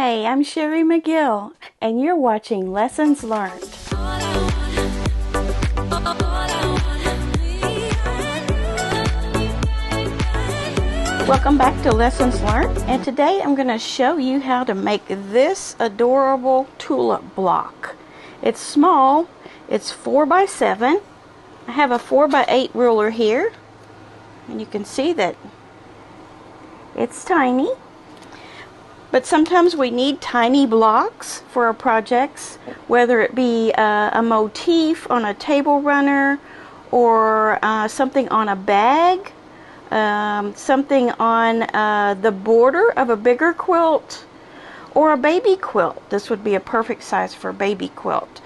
Hi, I'm Sherry McGill, and you're watching Lessons Learned. Welcome back to Lessons Learned, and today I'm going to show you how to make this adorable tulip block. It's small, it's 4x7. I have a 4x8 ruler here, and you can see that it's tiny. But sometimes we need tiny blocks for our projects, whether it be a motif on a table runner, or something on a bag, something on the border of a bigger quilt, or a baby quilt. This would be a perfect size for a baby quilt.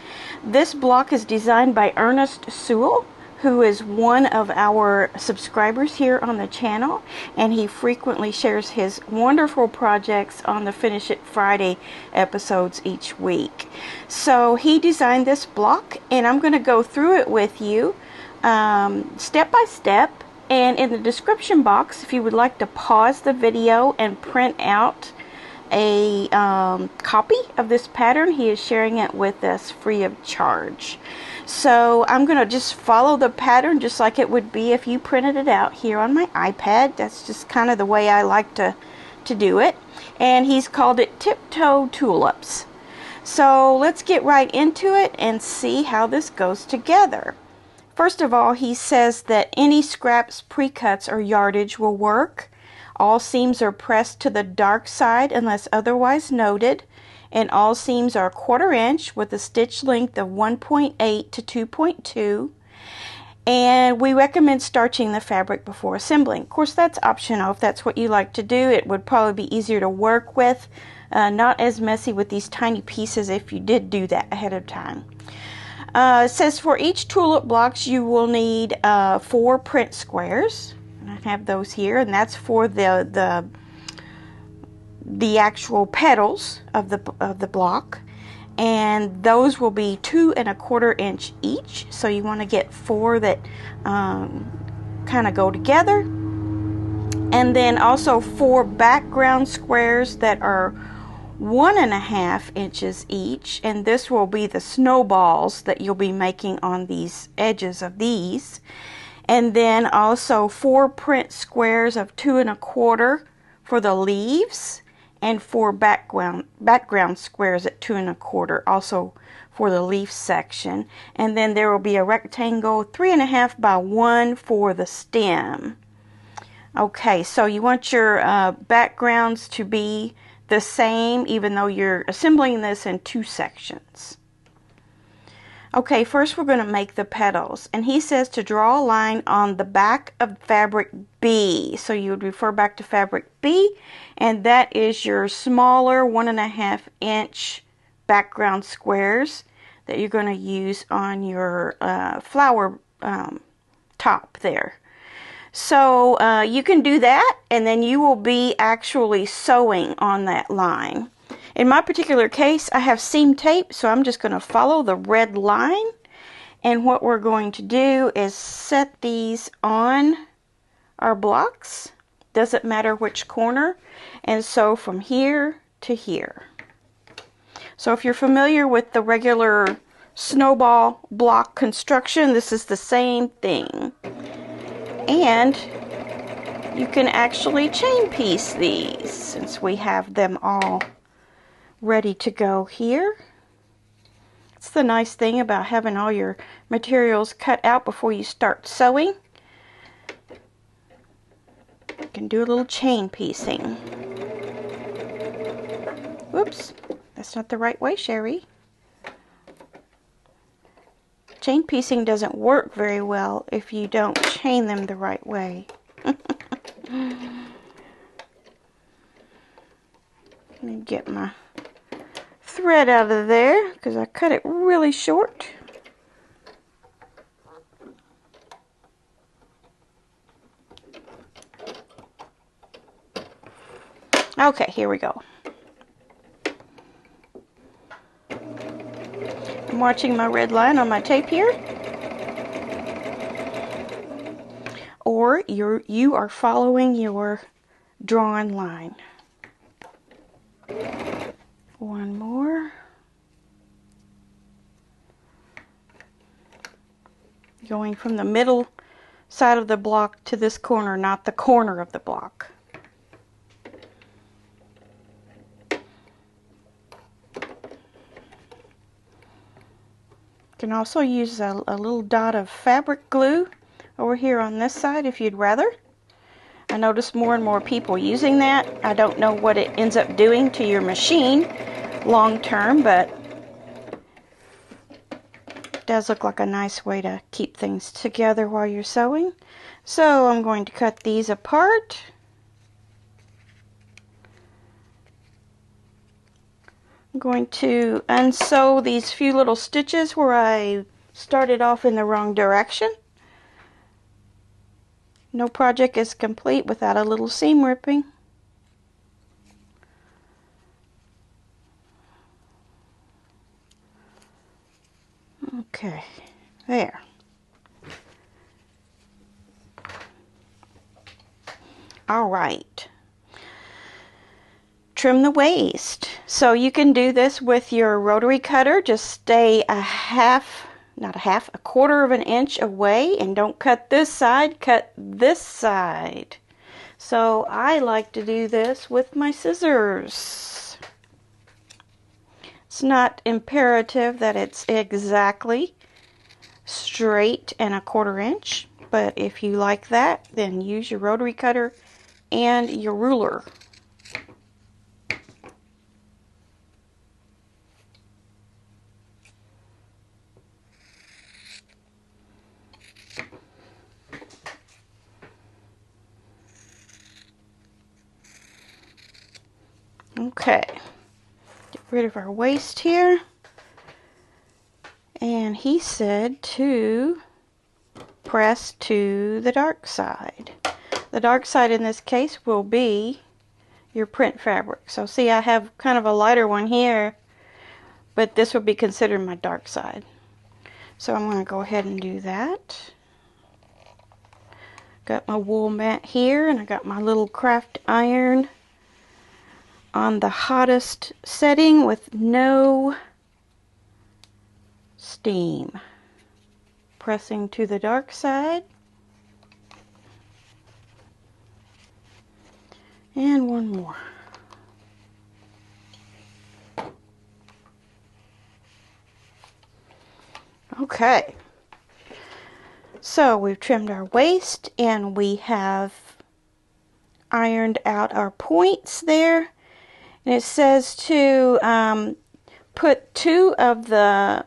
This block is designed by Ernest Sewell, who is one of our subscribers here on the channel, and he frequently shares his wonderful projects on the Finish It Friday episodes each week. So he designed this block, and I'm going to go through it with you step by step. And in the description box, if you would like to pause the video and print out a copy of this pattern, he is sharing it with us free of charge. So I'm going to just follow the pattern just like it would be if you printed it out here on my iPad. That's just kind of the way I like to do it. And he's called it Tiptoe Tulips. So let's get right into it and see how this goes together. First of all, he says that any scraps, pre-cuts, or yardage will work. All seams are pressed to the dark side unless otherwise noted, and all seams are 1/4 inch with a stitch length of 1.8 to 2.2. And we recommend starching the fabric before assembling. Of course, that's optional if that's what you like to do. It would probably be easier to work with, not as messy with these tiny pieces if you did do that ahead of time. It says for each tulip blocks you will need 4 print squares. I have those here, and that's for the actual petals of the block, and those will be 2 1/4 inch each. So you want to get 4 that kind of go together, and then also 4 background squares that are 1 1/2 inches each, and this will be the snowballs that you'll be making on these edges of these. And then also 4 print squares of 2 1/4 for the leaves, and 4 background squares at 2 1/4 also for the leaf section. And then there will be a rectangle 3 1/2 by 1 for the stem. Okay, so you want your backgrounds to be the same even though you're assembling this in 2 sections. Okay, first we're going to make the petals, and he says to draw a line on the back of fabric B. So you would refer back to fabric B, and that is your smaller 1 1/2 inch background squares that you're going to use on your flower top there. So you can do that, and then you will be actually sewing on that line. In my particular case, I have seam tape, so I'm just going to follow the red line. And what we're going to do is set these on our blocks. Doesn't matter which corner. And so from here to here. So if you're familiar with the regular snowball block construction, this is the same thing. And you can actually chain piece these since we have them all ready to go here. It's the nice thing about having all your materials cut out before you start sewing. You can do a little chain piecing. Whoops, that's not the right way, Sherry. Chain piecing doesn't work very well if you don't chain them the right way. Let me get my thread out of there because I cut it really short. Okay, here we go. I'm watching my red line on my tape here. Or you are following your drawn line. One more. Going from the middle side of the block to this corner, not the corner of the block. You can also use a little dot of fabric glue over here on this side if you'd rather. I notice more and more people using that. I don't know what it ends up doing to your machine long term, but it does look like a nice way to keep things together while you're sewing. So I'm going to cut these apart. I'm going to unsew these few little stitches where I started off in the wrong direction. No project is complete without a little seam ripping. Okay, there. All right. Trim the waist. So you can do this with your rotary cutter. Just stay a quarter of an inch away, and don't cut this side, cut this side. So I like to do this with my scissors. It's not imperative that it's exactly straight and a quarter inch, but if you like that, then use your rotary cutter and your ruler. Okay, get rid of our waist here. And he said to press to the dark side. The dark side in this case will be your print fabric. So see, I have kind of a lighter one here, but this would be considered my dark side. So I'm going to go ahead and do that. Got my wool mat here, and I got my little craft iron on the hottest setting with no steam. Pressing to the dark side. And one more. Okay. So we've trimmed our waist and we have ironed out our points there. And it says to put two of the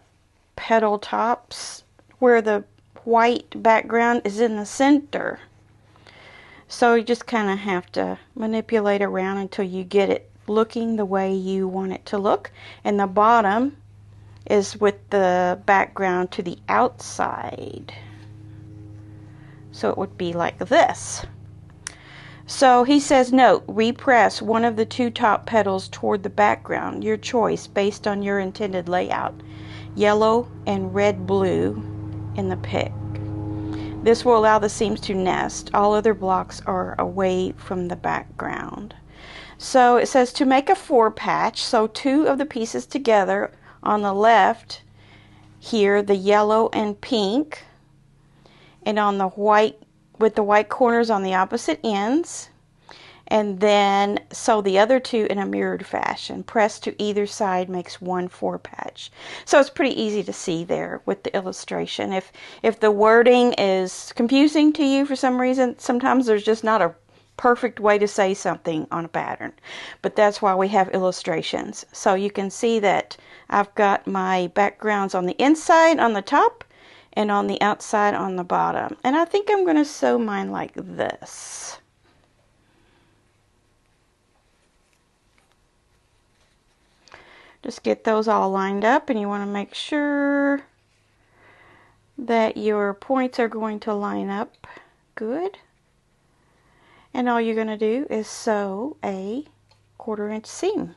petal tops where the white background is in the center. So you just kind of have to manipulate around until you get it looking the way you want it to look. And the bottom is with the background to the outside. So it would be like this. So he says, note, repress one of the two top petals toward the background, your choice based on your intended layout. Yellow and red blue in the pick. This will allow the seams to nest. All other blocks are away from the background. So it says to make a 4 patch, so two of the pieces together on the left here, the yellow and pink, and on the white, with the white corners on the opposite ends, and then sew the other two in a mirrored fashion. Press to either side makes one 4 patch. So it's pretty easy to see there with the illustration. If the wording is confusing to you for some reason, sometimes there's just not a perfect way to say something on a pattern. But that's why we have illustrations. So you can see that I've got my backgrounds on the inside on the top and on the outside on the bottom. And I think I'm going to sew mine like this. Just get those all lined up, and you want to make sure that your points are going to line up good. And all you're going to do is sew a 1/4 inch seam.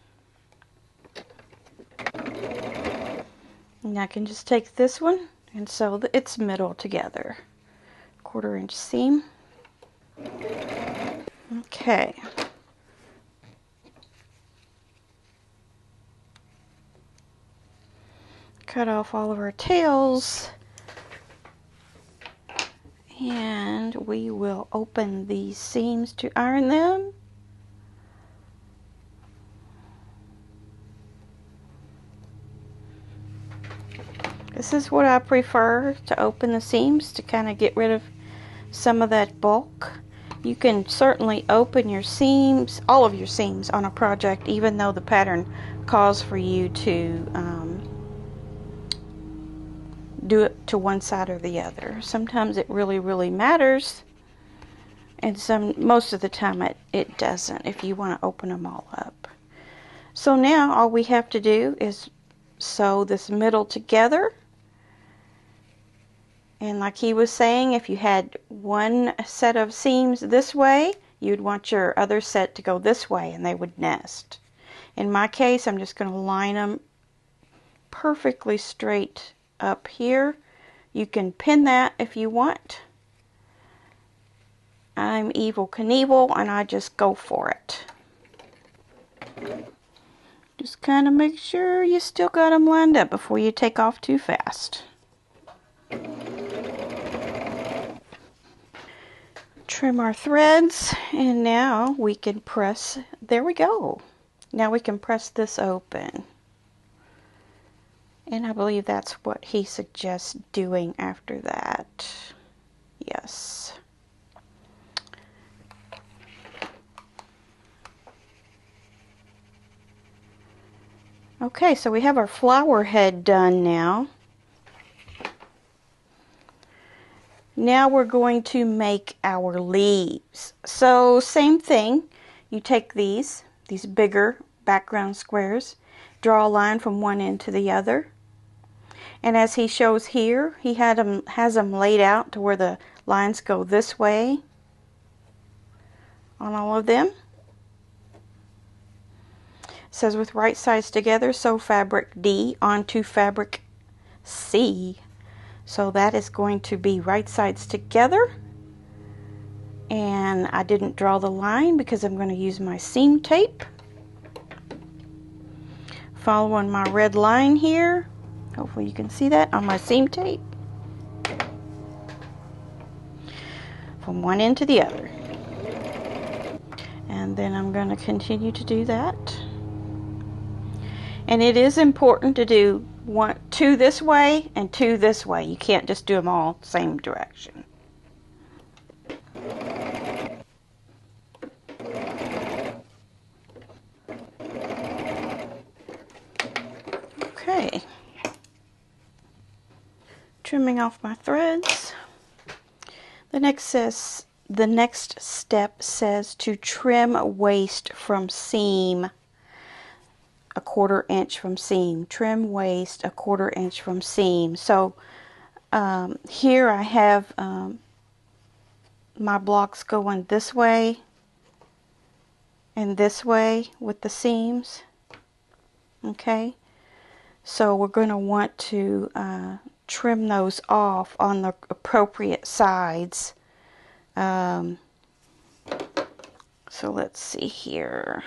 And I can just take this one and sew its middle together. 1/4 inch seam. Okay. cut off all of our tails, and we will open these seams to iron them. This is what I prefer, to open the seams to kind of get rid of some of that bulk. You can certainly open your seams, all of your seams on a project, even though the pattern calls for you to do it to one side or the other. Sometimes it really matters, and most of the time it doesn't if you want to open them all up. So now all we have to do is sew this middle together. And like he was saying, if you had one set of seams this way, you'd want your other set to go this way and they would nest. In my case, I'm just going to line them perfectly straight up here. You can pin that if you want. I'm Evel Knievel and I just go for it. Just kind of make sure you still got them lined up before you take off too fast. Trim our threads, and now we can press, there we go. Now we can press this open. And I believe that's what he suggests doing after that. Yes. Okay, so we have our flower head done now. Now we're going to make our leaves. So same thing, you take these bigger background squares, draw a line from one end to the other. And as he shows here, he has them laid out to where the lines go this way on all of them. It says with right sides together, sew fabric D onto fabric C. So that is going to be right sides together. And I didn't draw the line because I'm going to use my seam tape. Following my red line here. Hopefully you can see that on my seam tape. From one end to the other. And then I'm going to continue to do that. And it is important to do two this way and two this way. You can't just do them all same direction. Okay. Trimming off my threads. The next step says to trim waist from seam. A 1/4 inch from seam. Trim waist 1/4 inch from seam. So here I have my blocks going this way and this way with the seams. Okay, so we're going to want to trim those off on the appropriate sides. So let's see here.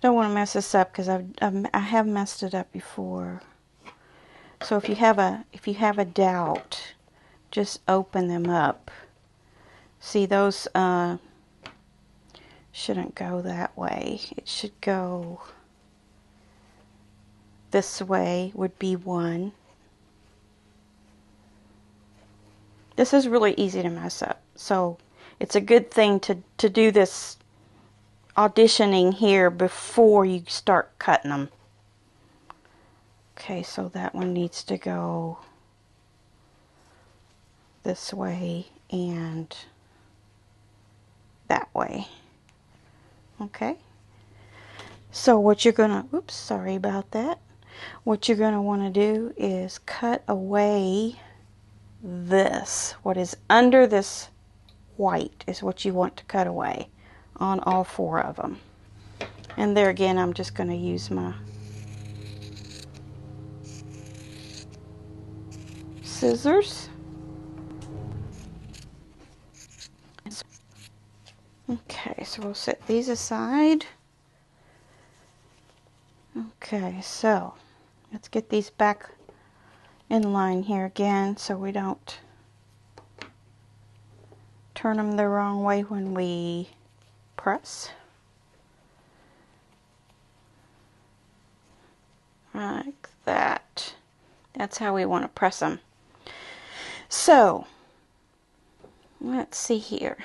Don't want to mess this up because I have messed it up before. So if you have a doubt, just open them up. See, those shouldn't go that way. It should go this way, would be one. This is really easy to mess up, so it's a good thing to do this auditioning here before you start cutting them. Okay, so that one needs to go this way and that way. Okay, so what you're gonna, oops, sorry about that. What you're gonna want to do is cut away this. What is under this white is what you want to cut away on all 4 of them. And there again, I'm just going to use my scissors. Okay, so we'll set these aside. Okay, so let's get these back in line here again so we don't turn them the wrong way when we press. Like that. That's how we want to press them. So, let's see here.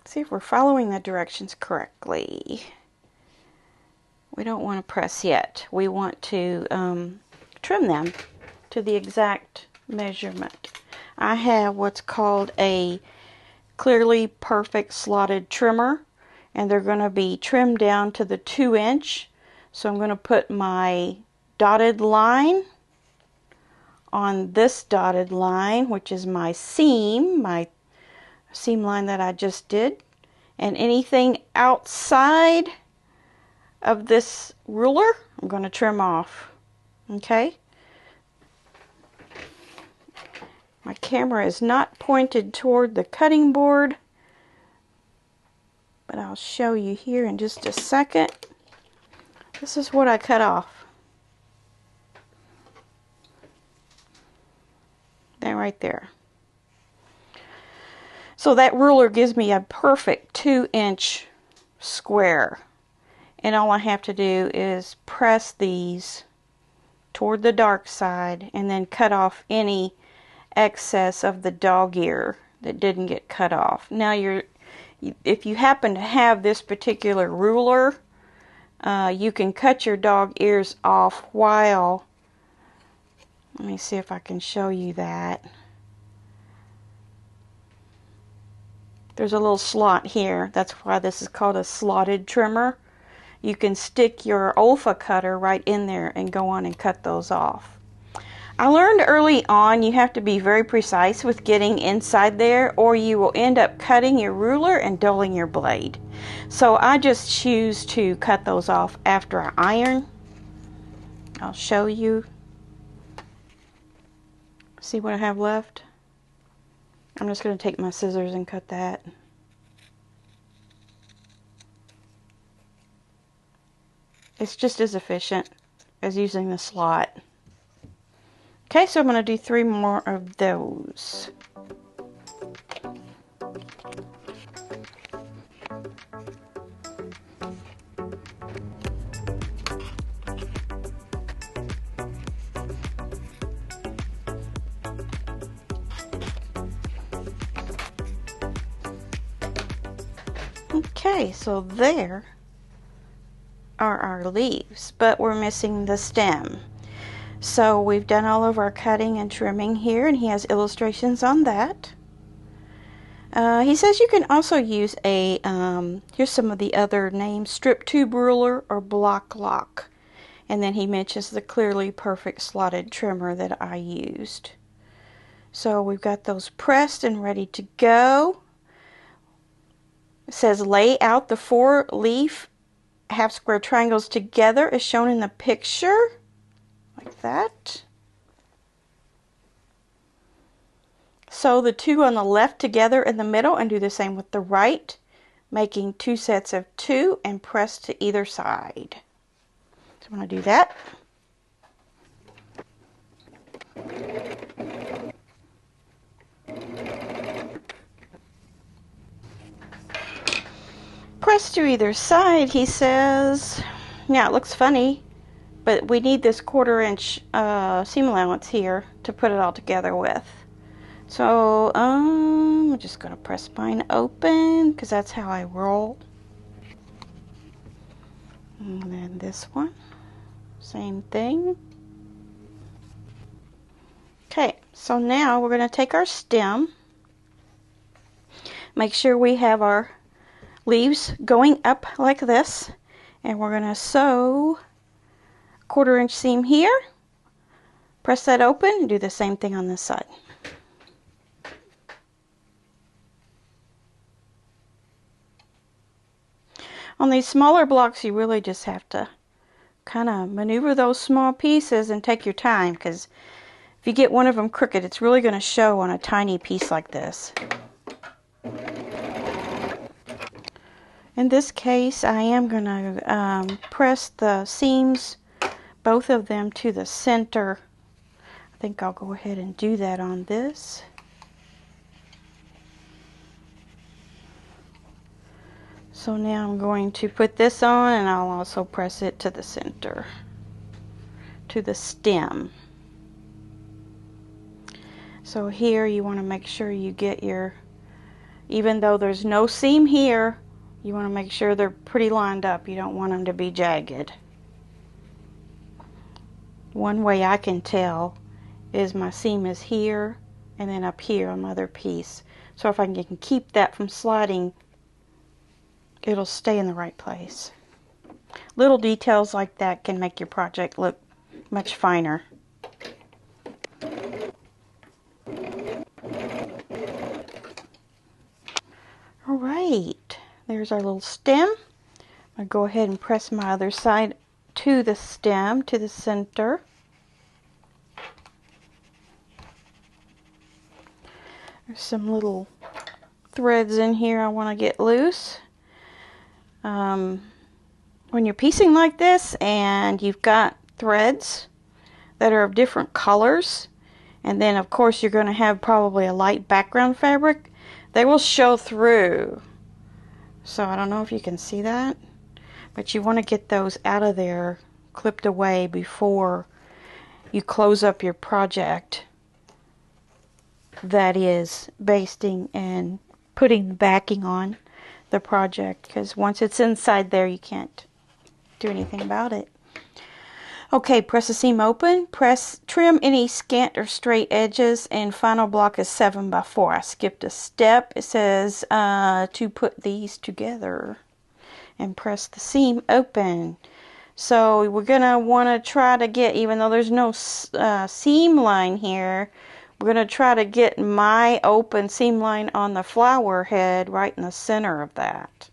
See if we're following the directions correctly. We don't want to press yet. We want to trim them to the exact measurement. I have what's called a clearly perfect slotted trimmer, and they're going to be trimmed down to the 2-inch. So I'm going to put my dotted line on this dotted line, which is my seam line that I just did, and anything outside of this ruler I'm going to trim off. Okay, my camera is not pointed toward the cutting board, but I'll show you here in just a second. This is what I cut off. That right there. So that ruler gives me a perfect 2-inch square. And all I have to do is press these toward the dark side and then cut off any excess of the dog ear that didn't get cut off. Now if you happen to have this particular ruler, you can cut your dog ears off while, let me see if I can show you that. There's a little slot here. That's why this is called a slotted trimmer. You can stick your Olfa cutter right in there and go on and cut those off. I learned early on you have to be very precise with getting inside there, or you will end up cutting your ruler and dulling your blade. So I just choose to cut those off after I iron. I'll show you. See what I have left? I'm just going to take my scissors and cut that. It's just as efficient as using the slot. Okay, so I'm going to do 3 more of those. Okay, so there are our leaves, but we're missing the stem. So we've done all of our cutting and trimming here, and he has illustrations on that. He says you can also use a, here's some of the other names, strip tube ruler or block lock. And then he mentions the clearly perfect slotted trimmer that I used. So we've got those pressed and ready to go. It says lay out the 4 leaf half square triangles together as shown in the picture. Like that. Sew the 2 on the left together in the middle and do the same with the right, making 2 sets of 2 and press to either side. So I'm going to do that. Press to either side, he says. Now it looks funny, but we need this 1/4-inch seam allowance here to put it all together with. So I'm just going to press mine open because that's how I roll. And then this one, same thing. Okay, so now we're going to take our stem, make sure we have our leaves going up like this, and we're going to sew 1/4-inch seam here, press that open, and do the same thing on this side. On these smaller blocks, you really just have to kind of maneuver those small pieces and take your time, because if you get one of them crooked, it's really going to show on a tiny piece like this. In this case, I am going to press the seams, both of them, to the center. I think I'll go ahead and do that on this. So now I'm going to put this on, and I'll also press it to the center, to the stem. So here you want to make sure you get your, even though there's no seam here, you want to make sure they're pretty lined up. You don't want them to be jagged. One way I can tell is my seam is here and then up here on the other piece. So if I can keep that from sliding, it'll stay in the right place. Little details like that can make your project look much finer. Alright, there's our little stem. I'm going to go ahead and press my other side to the stem, to the center. There's some little threads in here I want to get loose. When you're piecing like this and you've got threads that are of different colors, and then of course you're going to have probably a light background fabric, they will show through. So I don't know if you can see that, but you want to get those out of there, clipped away before you close up your project. That is basting and putting the backing on the project, because once it's inside there you can't do anything about it. Okay, press the seam open, trim any scant or straight edges, and final block is 7 by 4. I skipped a step. It says to put these together, and press the seam open. So we're gonna want to try to get, even though there's no seam line here, we're going to try to get my open seam line on the flower head right in the center of that.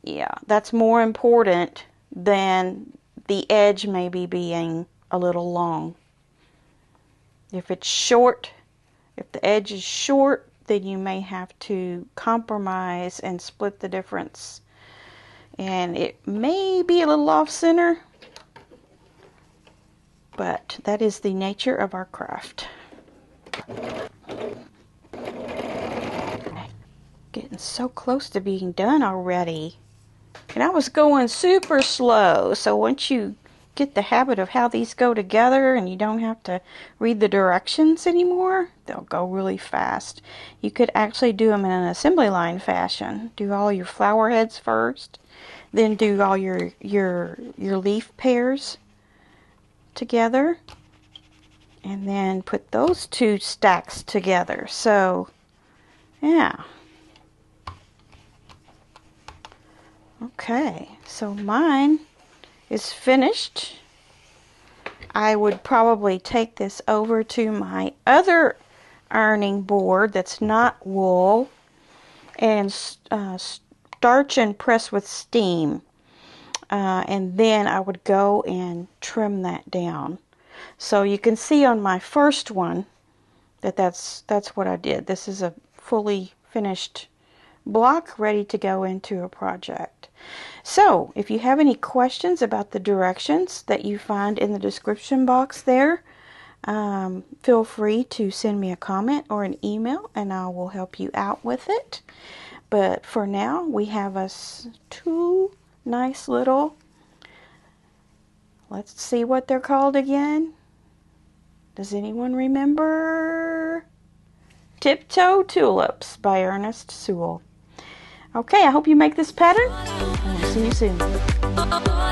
Yeah, that's more important than the edge maybe being a little long. If it's short, if the edge is short, then you may have to compromise and split the difference. And it may be a little off center, but that is the nature of our craft. Getting so close to being done already. And I was going super slow, so once you get the habit of how these go together and you don't have to read the directions anymore, they'll go really fast. You could actually do them in an assembly line fashion. Do all your flower heads first, then do all your leaf pairs together, and then put those two stacks together. So, yeah. Okay, so mine is finished. I would probably take this over to my other ironing board that's not wool and starch and press with steam. And then I would go and trim that down. So you can see on my first one that's what I did. This is a fully finished block ready to go into a project. So if you have any questions about the directions that you find in the description box there, feel free to send me a comment or an email and I will help you out with it. But for now, we have us two nice little, let's see what they're called again. Does anyone remember? Tiptoe Tulips by Ernest Sewell. Okay, I hope you make this pattern, and we'll see you soon.